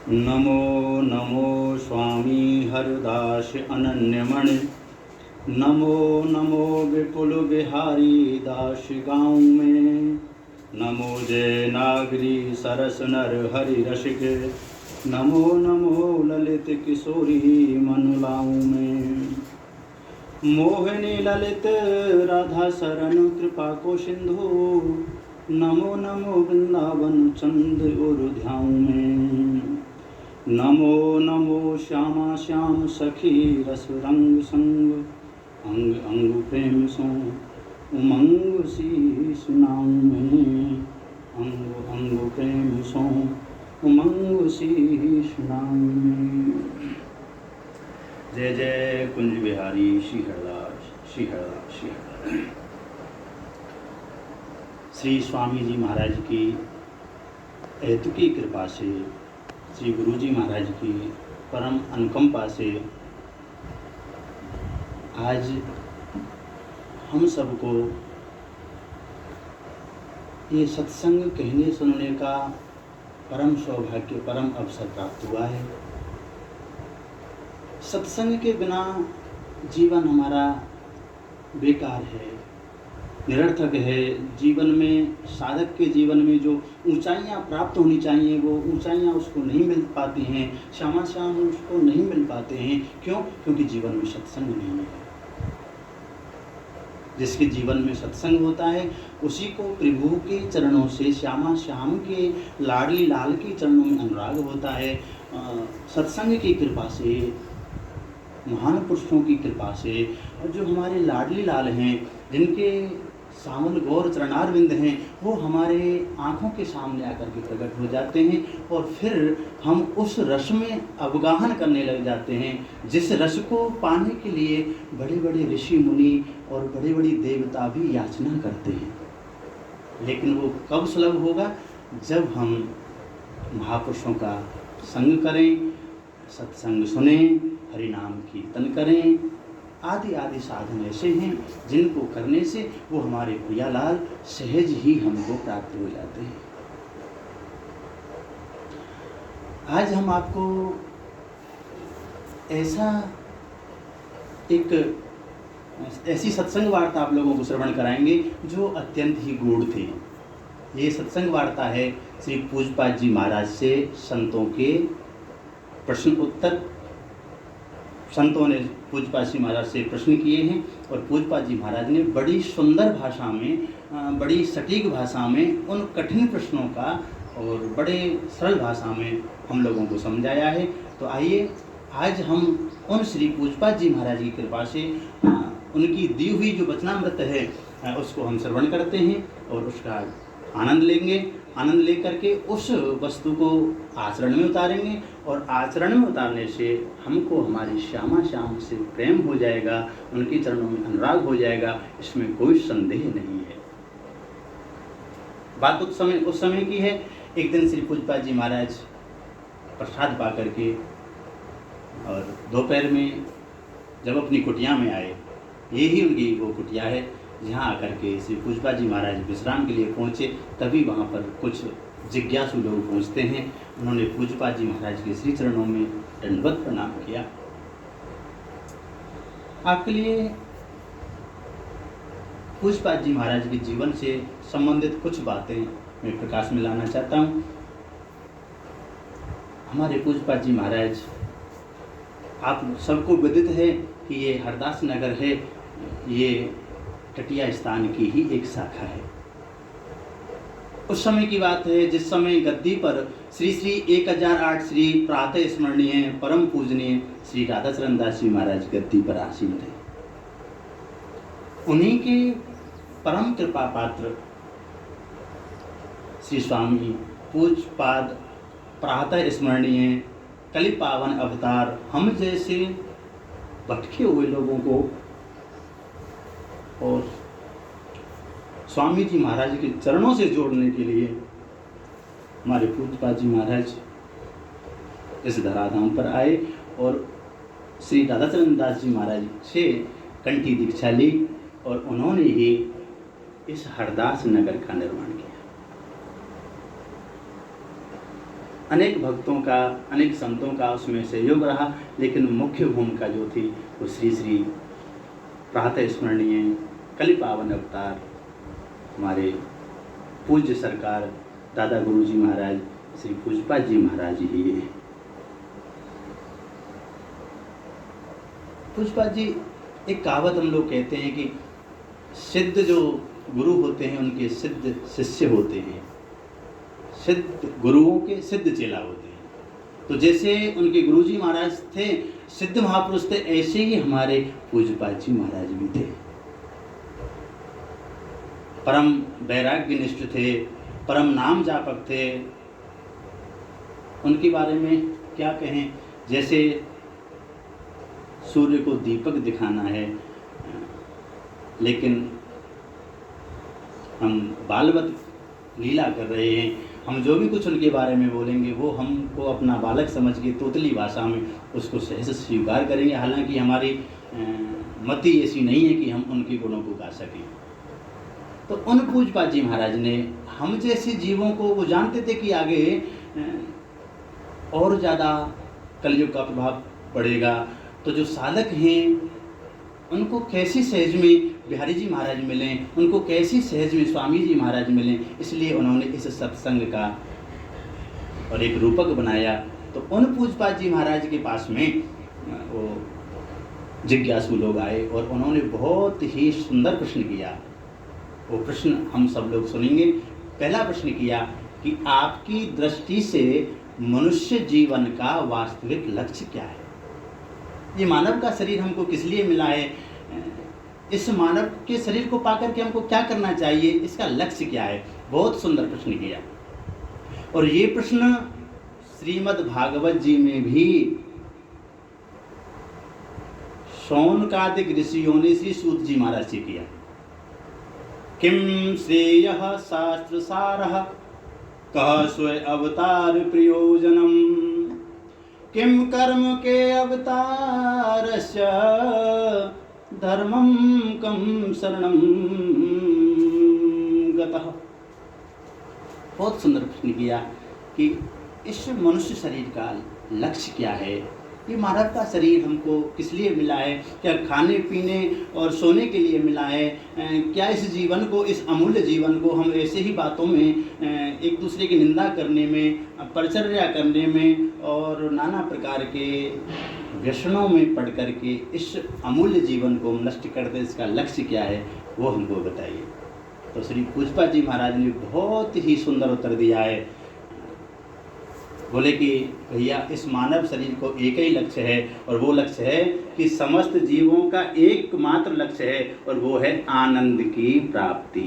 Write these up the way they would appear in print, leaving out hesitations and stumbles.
नमो नमो स्वामी हरदास अनन्यमणि। नमो नमो विपुल बिहारी दास गाँव में। नमो जय नागरी सरस नर हरि रसिक। नमो नमो ललित किशोरी मनुलाऊ में। मोहिनी ललित राधा शरण कृपा को सिंधु। नमो नमो वृंदावन चंद्र उरुध्याऊ में। नमो नमो श्यामा श्याम सखी रस रंग संग। अंग अंग प्रेम सो उमंग शीश नाम में। अंग अंग प्रेम सो उमंग शीश नाम में। जय जय कुंज बिहारी श्री हरदास श्री हरदास श्री हरदास। श्री स्वामी जी महाराज की अहेतुकी कृपा से, श्री गुरु जी महाराज की परम अनुकंपा से आज हम सबको ये सत्संग कहने सुनने का परम सौभाग्य, परम अवसर प्राप्त हुआ है। सत्संग के बिना जीवन हमारा बेकार है, निरर्थक है। जीवन में, साधक के जीवन में जो ऊंचाइयां प्राप्त होनी चाहिए वो ऊंचाइयां उसको नहीं मिल पाती हैं, श्यामा श्याम उसको नहीं मिल पाते हैं। क्यों? क्योंकि जीवन में सत्संग नहीं है। जिसके जीवन में सत्संग होता है उसी को प्रभु के चरणों से, श्यामा श्याम के लाडली लाल के चरणों में अनुराग होता है। सत्संग की कृपा से, महान पुरुषों की कृपा से, और जो हमारे लाडली लाल हैं, जिनके सामल गौर चरणारविंद हैं, वो हमारे आँखों के सामने आकर के प्रकट हो जाते हैं और फिर हम उस रस में अवगाहन करने लग जाते हैं, जिस रस को पाने के लिए बड़े बड़े ऋषि मुनि और बड़े बड़े देवता भी याचना करते हैं। लेकिन वो कब सुलभ होगा? जब हम महापुरुषों का संग करें, सत्संग सुने, हरि नाम कीर्तन करें। आदि आदि साधन ऐसे हैं जिनको करने से वो हमारे प्रियालाल सहज ही हमको प्राप्त हो जाते हैं। आज हम आपको ऐसी सत्संग वार्ता आप लोगों को श्रवण कराएंगे जो अत्यंत ही गूढ़ थी। ये सत्संग वार्ता है श्री पूज्यपाद जी महाराज से संतों के प्रश्न उत्तर। संतों ने पूज्यपाद जी महाराज से प्रश्न किए हैं और पूज्यपाद जी महाराज ने बड़ी सुंदर भाषा में, बड़ी सटीक भाषा में उन कठिन प्रश्नों का और बड़े सरल भाषा में हम लोगों को समझाया है। तो आइए आज हम उन श्री पूज्यपाद जी महाराज की कृपा से उनकी दी हुई जो वचनामृत है उसको हम श्रवण करते हैं और उसका आनंद लेंगे। आनंद लेकर के उस वस्तु को आचरण में उतारेंगे और आचरण में उतारने से हमको हमारी श्यामा श्याम से प्रेम हो जाएगा, उनके चरणों में अनुराग हो जाएगा, इसमें कोई संदेह नहीं है। बात उस समय की है। एक दिन श्री पूज्यपाद जी महाराज प्रसाद पा करके और दोपहर में जब अपनी कुटिया में आए, यही उनकी वो कुटिया है जहाँ आकर के श्री पूज्यपाद जी महाराज विश्राम के लिए पहुँचे। तभी वहाँ पर कुछ जिज्ञासु लोग पहुँचते हैं। उन्होंने पूज्यपाद जी महाराज के श्री चरणों में दंडवत प्रणाम किया। आपके लिए पूज्यपाद जी महाराज के जीवन से संबंधित कुछ बातें मैं प्रकाश में लाना चाहता हूँ। हमारे पूज्यपाद जी महाराज, आप सबको विदित है कि ये हरदास नगर है, ये टटिया स्थान की ही एक शाखा है। उस समय की बात है जिस समय गद्दी पर श्री श्री 1008 श्री प्रातः स्मरणीय परम पूजनीय श्री राधाचरण दास जी महाराज गद्दी पर आसीन थे। उन्हीं के परम कृपा पात्र श्री स्वामी पूज्यपाद प्रातः स्मरणीय कलि पावन अवतार हम जैसे भटके हुए लोगों को और स्वामी जी महाराज के चरणों से जोड़ने के लिए हमारे पूज्यपाद जी महाराज इस धराधाम पर आए और श्री राधाचरण दास जी महाराज से कंठी दीक्षा ली और उन्होंने ही इस हरदास नगर का निर्माण किया। अनेक भक्तों का, अनेक संतों का उसमें सहयोग रहा, लेकिन मुख्य भूमिका जो थी वो श्री श्री प्रातः स्मरणीय कलि पावन अवतार हमारे पूज्य सरकार दादा गुरुजी महाराज श्री पूजपाद जी महाराज ही है। पूजपाद जी, एक कहावत हम लोग कहते हैं कि सिद्ध जो गुरु होते हैं उनके सिद्ध शिष्य होते हैं, सिद्ध गुरुओं के सिद्ध चेला होते हैं। तो जैसे उनके गुरुजी महाराज थे सिद्ध महापुरुष थे, ऐसे ही हमारे पूजपाद जी महाराज भी थे। परम वैराग्य निष्ठ थे, परम नाम जापक थे। उनके बारे में क्या कहें, जैसे सूर्य को दीपक दिखाना है, लेकिन हम बालवत लीला कर रहे हैं। हम जो भी कुछ उनके बारे में बोलेंगे वो हमको अपना बालक समझ के तोतली भाषा में उसको सहज स्वीकार करेंगे, हालांकि हमारी मति ऐसी नहीं है कि हम उनके गुणों को गा सकें। तो उन पूजपाद जी महाराज ने हम जैसे जीवों को, वो जानते थे कि आगे और ज़्यादा कलयुग का प्रभाव पड़ेगा, तो जो साधक हैं उनको कैसी सहज में बिहारी जी महाराज मिलें, उनको कैसी सहज में स्वामी जी महाराज मिलें, इसलिए उन्होंने इस सत्संग का और एक रूपक बनाया। तो उन पूजपाद जी महाराज के पास में वो जिज्ञासु लोग आए और उन्होंने बहुत ही सुंदर प्रश्न किया। वो प्रश्न हम सब लोग सुनेंगे। पहला प्रश्न किया कि आपकी दृष्टि से मनुष्य जीवन का वास्तविक लक्ष्य क्या है? ये मानव का शरीर हमको किस लिए मिला है? इस मानव के शरीर को पाकर के हमको क्या करना चाहिए? इसका लक्ष्य क्या है? बहुत सुंदर प्रश्न किया। और ये प्रश्न श्रीमद् भागवत जी में भी शौनकादिक ऋषियों ने श्री सूत जी महाराज से किया। किम श्रेयः शास्त्र सारः कः स्वय अवतार प्रयोजनम किम कर्म के अवतारस्य धर्मम कम शरणम गतः। बहुत सुंदर प्रश्न किया कि इस मनुष्य शरीर का लक्ष्य क्या है? ये मानव का शरीर हमको किस लिए मिला है? क्या खाने पीने और सोने के लिए मिला है? क्या इस जीवन को, इस अमूल्य जीवन को हम ऐसे ही बातों में, एक दूसरे की निंदा करने में, परिचर्या करने में और नाना प्रकार के व्यसनों में पड़ करके इस अमूल्य जीवन को नष्ट कर दे? इसका लक्ष्य क्या है वो हमको बताइए। तो श्री पूजपाद जी महाराज ने बहुत ही सुंदर उत्तर दिया है। बोले कि भैया, इस मानव शरीर को एक ही लक्ष्य है, और वो लक्ष्य है कि समस्त जीवों का एकमात्र लक्ष्य है, और वो है आनंद की प्राप्ति।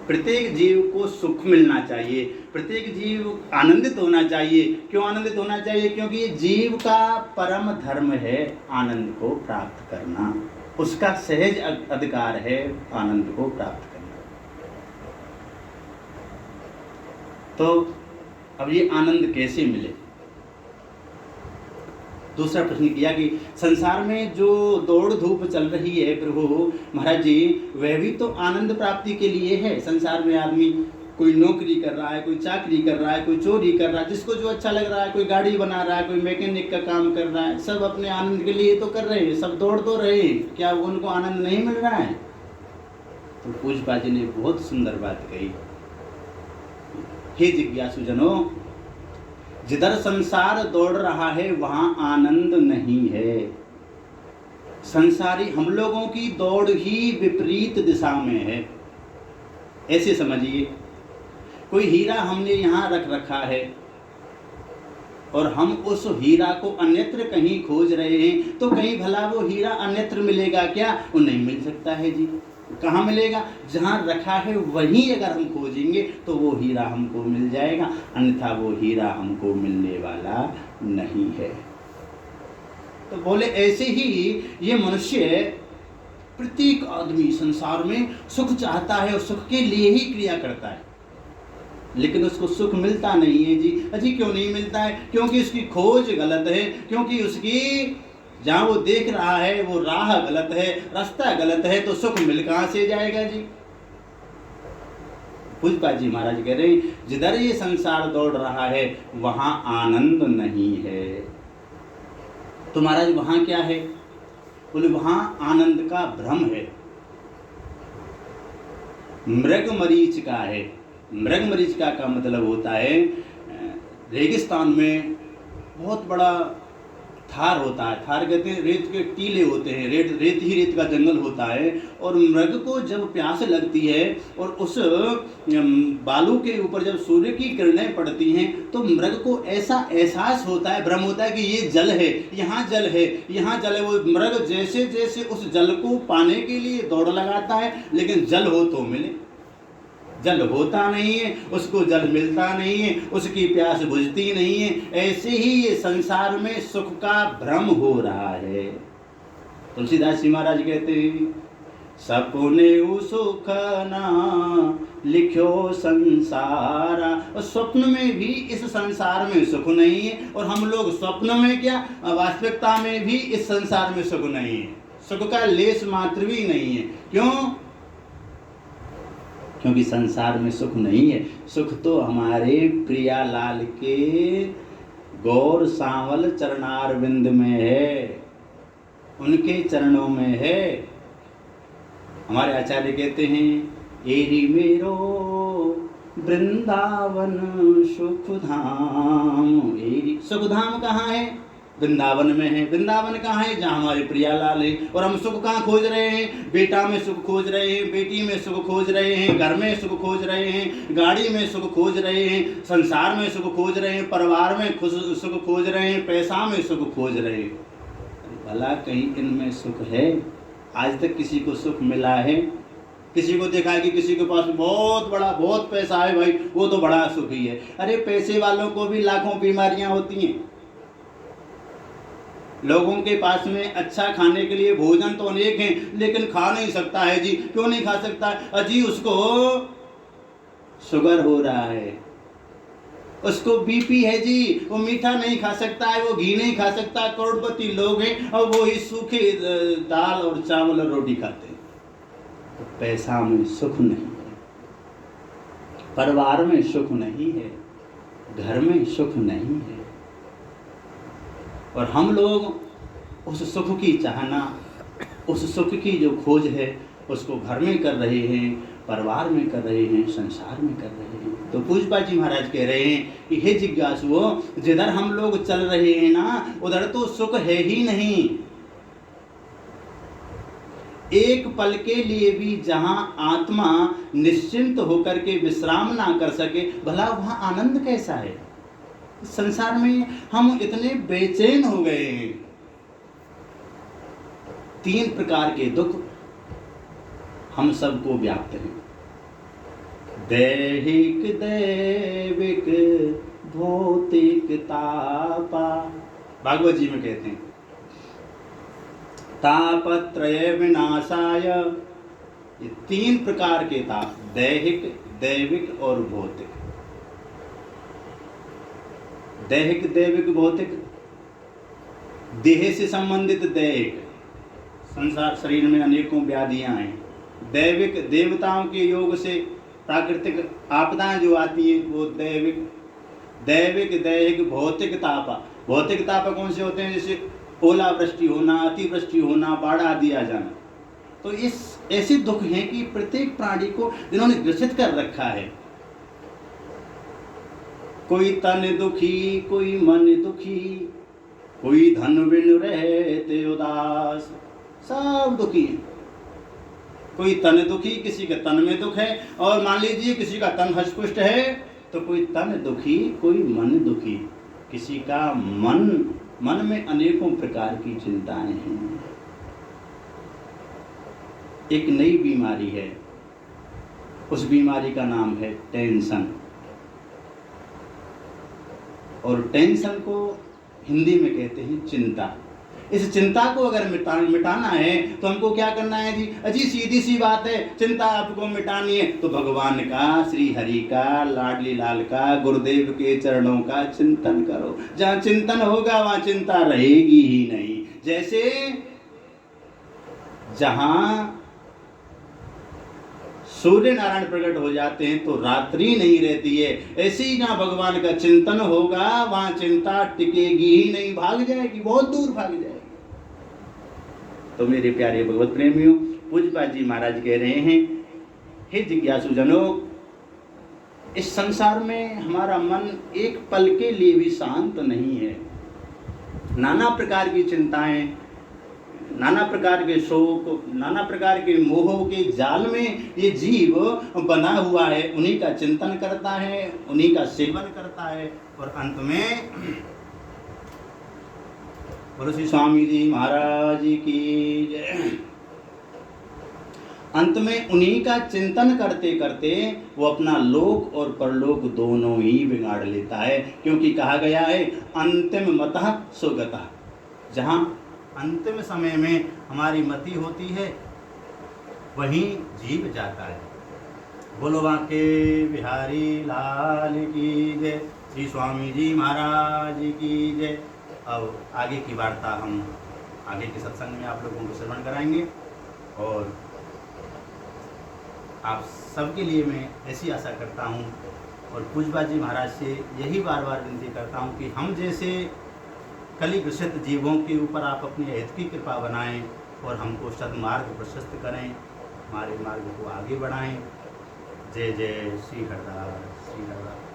प्रत्येक जीव को सुख मिलना चाहिए, प्रत्येक जीव आनंदित होना चाहिए। क्यों आनंदित होना चाहिए? क्योंकि ये जीव का परम धर्म है आनंद को प्राप्त करना, उसका सहज अधिकार है आनंद को प्राप्त करना। तो अब ये आनंद कैसे मिले? दूसरा प्रश्न किया कि संसार में जो दौड़ धूप चल रही है प्रभु महाराज जी, वह भी तो आनंद प्राप्ति के लिए है। संसार में आदमी कोई नौकरी कर रहा है, कोई चाकरी कर रहा है, कोई चोरी कर रहा है, जिसको जो अच्छा लग रहा है, कोई गाड़ी बना रहा है, कोई मैकेनिक का काम कर रहा है, सब अपने आनंद के लिए तो कर रहे हैं, सब दौड़ तो रहे हैं। क्या उनको आनंद नहीं मिल रहा है? तो पूजपाद जी ने बहुत सुंदर बात कही। हे जिज्ञासु जनों, जिधर संसार दौड़ रहा है वहां आनंद नहीं है। संसारी हम लोगों की दौड़ ही विपरीत दिशा में है। ऐसे समझिए, कोई हीरा हमने यहाँ रख रखा है और हम उस हीरा को अन्यत्र कहीं खोज रहे हैं, तो कहीं भला वो हीरा अन्यत्र मिलेगा क्या? वो नहीं मिल सकता है जी। कहाँ मिलेगा? जहाँ रखा है वहीं अगर हम खोजेंगे तो वो हीरा हमको मिल जाएगा, अन्यथा वो हीरा हमको मिलने वाला नहीं है। तो बोले ऐसे ही ये मनुष्य, प्रत्येक आदमी संसार में सुख चाहता है और सुख के लिए ही क्रिया करता है, लेकिन उसको सुख मिलता नहीं है जी। अजी क्यों नहीं मिलता है? क्योंकि उसकी खोज गलत है, क्योंकि उसकी जहाँ वो देख रहा है वो राह गलत है, रास्ता गलत है, तो सुख मिल कहाँ से जाएगा जी? पूज्यपाद जी महाराज कह रहे हैं जिधर ये संसार दौड़ रहा है वहां आनंद नहीं है। तो महाराज वहां क्या है? बोले वहां आनंद का भ्रम है, मृग मरीचिका है। मृग मरीचिका का मतलब होता है रेगिस्तान में बहुत बड़ा थार होता है। थार कहते हैं रेत के टीले होते हैं, रेत ही रेत का जंगल होता है। और मृग को जब प्यास लगती है और उस बालू के ऊपर जब सूर्य की किरणें पड़ती हैं तो मृग को ऐसा एहसास होता है, भ्रम होता है कि ये जल है, यहाँ जल है, यहाँ जल है। वो मृग जैसे जैसे उस जल को पाने के लिए दौड़ लगाता है, लेकिन जल हो तो मिले, जल होता नहीं है, उसको जल मिलता नहीं है, उसकी प्यास बुझती नहीं है। ऐसे ही ये संसार में सुख का भ्रम हो रहा है। तुलसीदास जी महाराज कहते हैं सपने सुख ना लिखो संसारा। और स्वप्न में भी इस संसार में सुख नहीं है, और हम लोग स्वप्न में क्या वास्तविकता में भी इस संसार में सुख नहीं है। सुख का लेश मात्र भी नहीं है। क्यों? क्योंकि संसार में सुख नहीं है। सुख तो हमारे प्रियालाल के गौर सांवल चरणारविंद में है, उनके चरणों में है। हमारे आचार्य कहते हैं एरी मेरो वृंदावन सुखधाम। एरी सुखधाम कहाँ है? वृंदावन में है। वृंदावन कहाँ है? जहाँ हमारे प्रियालाल है। और हम सुख कहाँ खोज रहे हैं? बेटा में सुख खोज रहे हैं, बेटी में सुख खोज रहे हैं, घर में सुख खोज रहे हैं, गाड़ी में सुख खोज रहे हैं, संसार में सुख खोज रहे हैं, परिवार में सुख खोज रहे हैं, पैसा में सुख खोज रहे हैं। भला कहीं इनमें सुख है? आज तक किसी को सुख मिला है? किसी को देखा है कि किसी के पास बहुत पैसा है भाई, वो तो बड़ा सुखी है? अरे पैसे वालों को भी लाखों बीमारियां होती हैं। लोगों के पास में अच्छा खाने के लिए भोजन तो अनेक हैं, लेकिन खा नहीं सकता है जी। क्यों नहीं खा सकता? अजी उसको शुगर हो रहा है, उसको बीपी है जी, वो मीठा नहीं खा सकता है, वो घी नहीं खा सकता। करोड़पति लोग हैं और वो ही सूखे दाल और चावल और रोटी खाते हैं। तो पैसा में सुख नहीं है, परिवार में सुख नहीं है, घर में सुख नहीं है। और हम लोग उस सुख की चाहना, उस सुख की जो खोज है उसको घर में कर रहे हैं, परिवार में कर रहे हैं, संसार में कर रहे हैं। तो पूज्यपाद जी महाराज कह रहे हैं कि हे जिज्ञासुओं, जिधर हम लोग चल रहे हैं ना उधर तो सुख है ही नहीं। एक पल के लिए भी जहां आत्मा निश्चिंत होकर के विश्राम ना कर सके, भला वहां आनंद कैसा है? संसार में हम इतने बेचैन हो गए हैं। 3 प्रकार के दुख हम सबको व्याप्त हैं। दैहिक, दैविक, भौतिक तापा। भागवत जी में कहते हैं तापत्रय विनाशाय। ये 3 प्रकार के ताप, दैहिक, दैविक और भौतिक। दैहिक, दैविक, भौतिक, देह से संबंधित दैहिक, संसार शरीर में अनेकों व्याधियां हैं। दैविक, देवताओं के योग से प्राकृतिक आपदाएं जो आती हैं वो दैविक। दैविक, दैहिक, भौतिक तापा। भौतिक तापा कौन से होते हैं? जैसे ओलावृष्टि होना, अतिवृष्टि होना, बाढ़ आदि आ जाना। तो इस ऐसे दुख हैं कि प्रत्येक प्राणी को जिन्होंने ग्रसित कर रखा है। कोई तन दुखी, कोई मन दुखी, कोई धन बिन रहते उदास। सब दुखी है। कोई तन दुखी, किसी के तन में दुख है। और मान लीजिए किसी का तन हष्टपुष्ट है तो कोई तन दुखी, कोई मन दुखी, किसी का मन में अनेकों प्रकार की चिंताएं हैं। एक नई बीमारी है, उस बीमारी का नाम है टेंशन। और टेंशन को हिंदी में कहते हैं चिंता। इस चिंता को अगर मिटाना है तो हमको क्या करना है जी? अजी सीधी सी बात है, चिंता आपको मिटानी है तो भगवान का, श्री हरि का, लाडली लाल का, गुरुदेव के चरणों का चिंतन करो। जहाँ चिंतन होगा वहाँ चिंता रहेगी ही नहीं। जैसे जहाँ सूर्य नारायण प्रकट हो जाते हैं तो रात्रि नहीं रहती है। ऐसे ही जहाँ भगवान का चिंतन होगा वहाँ चिंता टिकेगी ही नहीं, भाग जाएगी, बहुत दूर भाग जाएगी। तो मेरे प्यारे भगवत प्रेमियों, पूज्यपाद जी महाराज कह रहे हैं, हे जिज्ञासु जनों, इस संसार में हमारा मन एक पल के लिए भी शांत नहीं है। नाना प्रकार की चिंताएं, नाना प्रकार के शोक, नाना प्रकार के मोहों के जाल में ये जीव बना हुआ है। उन्हीं का चिंतन करता है, उन्हीं का सेवन करता है और अंत में बोलो श्री स्वामी जी महाराज की जय। अंत में उन्हीं का चिंतन करते करते वो अपना लोक और परलोक दोनों ही बिगाड़ लेता है। क्योंकि कहा गया है अंतिम मतः सुगतः, जहाँ अंतिम समय में हमारी मति होती है वहीं जीव जाता है। बोलो बांके बिहारी लाल की जय, श्री स्वामी जी महाराज की जय। अब आगे की वार्ता हम आगे के सत्संग में आप लोगों को श्रवण कराएंगे और आप सबके लिए मैं ऐसी आशा करता हूँ और पूज्यपाद जी महाराज से यही बार बार विनती करता हूँ कि हम जैसे कली ग्रसित जीवों के ऊपर आप अपनी हित की कृपा बनाएं और हमको सद्मार्ग प्रशस्त करें, हमारे मार्ग को आगे बढ़ाएं। जय जय श्री हरदास, श्री हरदास।